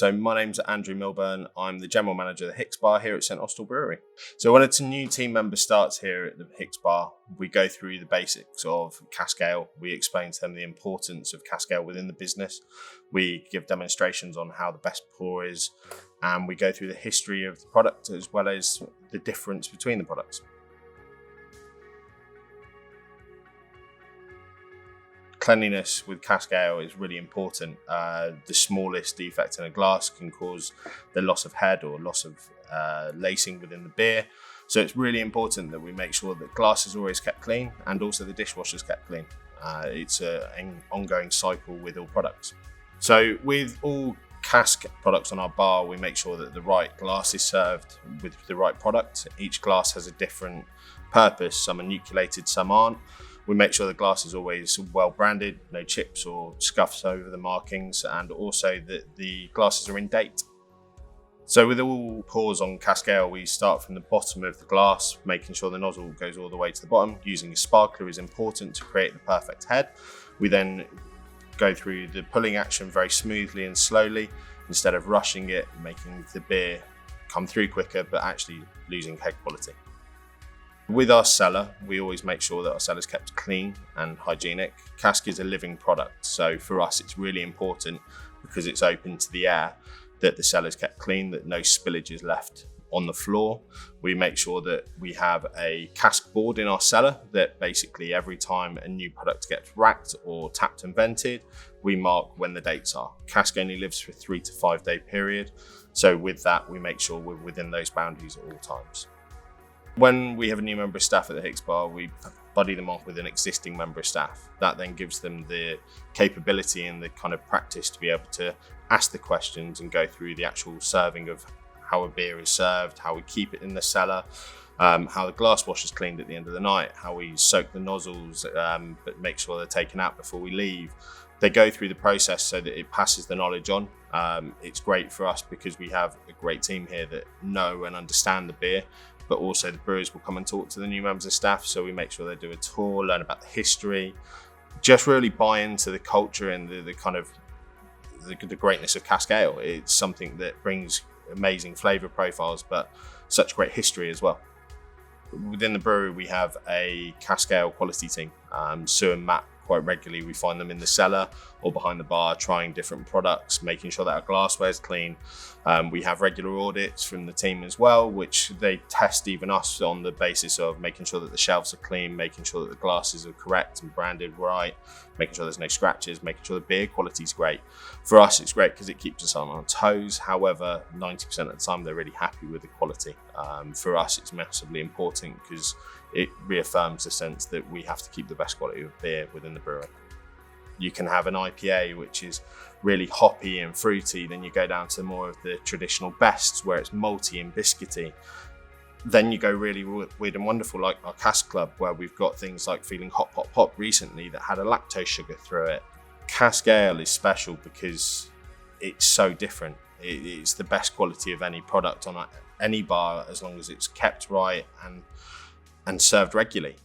So my name's Andrew Milburn. I'm the General Manager of the Hicks Bar here at St Austell Brewery. So when a new team member starts here at the Hicks Bar, we go through the basics of Cask Ale. We explain to them the importance of Cask Ale within the business. We give demonstrations on how the best pour is, and we go through the history of the product as well as the difference between the products. Cleanliness with Cask Ale is really important. The smallest defect in a glass can cause the loss of head or loss of lacing within the beer. So it's really important that we make sure that glass is always kept clean and also the dishwasher is kept clean. It's an ongoing cycle with all products. So with all cask products on our bar, we make sure that the right glass is served with the right product. Each glass has a different purpose. Some are nucleated, some aren't. We make sure the glass is always well branded, no chips or scuffs over the markings, and also that the glasses are in date. So with all pours on Cask Ale, we start from the bottom of the glass, making sure the nozzle goes all the way to the bottom. Using a sparkler is important to create the perfect head. We then go through the pulling action very smoothly and slowly, instead of rushing it, making the beer come through quicker, but actually losing head quality. With our cellar, we always make sure that our cellar is kept clean and hygienic. Cask is a living product, so for us it's really important, because it's open to the air, that the cellar is kept clean, that no spillage is left on the floor. We make sure that we have a cask board in our cellar, that basically every time a new product gets racked or tapped and vented, we mark when the dates are. Cask only lives for a 3 to 5 day period, so with that we make sure we're within those boundaries at all times. When we have a new member of staff at the Hicks Bar, we buddy them off with an existing member of staff. That then gives them the capability and the kind of practice to be able to ask the questions and go through the actual serving of how a beer is served, how we keep it in the cellar, how the glass wash is cleaned at the end of the night, how we soak the nozzles, but make sure they're taken out before we leave. They go through the process so that it passes the knowledge on. It's great for us because we have a great team here that know and understand the beer, but also the brewers will come and talk to the new members of staff. So we make sure they do a tour, learn about the history, just really buy into the culture and the kind of the greatness of Cask Ale. It's something that brings amazing flavour profiles, but such great history as well. Within the brewery, we have a Cask Ale quality team. Sue and Matt, quite regularly, we find them in the cellar or behind the bar trying different products, making sure that our glassware is clean. We have regular audits from the team as well, which they test even us on the basis of making sure that the shelves are clean, making sure that the glasses are correct and branded right, making sure there's no scratches, making sure the beer quality is great. For us, it's great because it keeps us on our toes. However, 90% of the time, they're really happy with the quality. For us, it's massively important because it reaffirms the sense that we have to keep the best quality of beer within the brewery. You can have an IPA, which is really hoppy and fruity. Then you go down to more of the traditional bests, where it's malty and biscuity. Then you go really weird and wonderful, like our Cask Club, where we've got things like Feeling Hot Pop Pop recently that had a lactose sugar through it. Cask Ale is special because it's so different. It's the best quality of any product on any bar, as long as it's kept right and served regularly.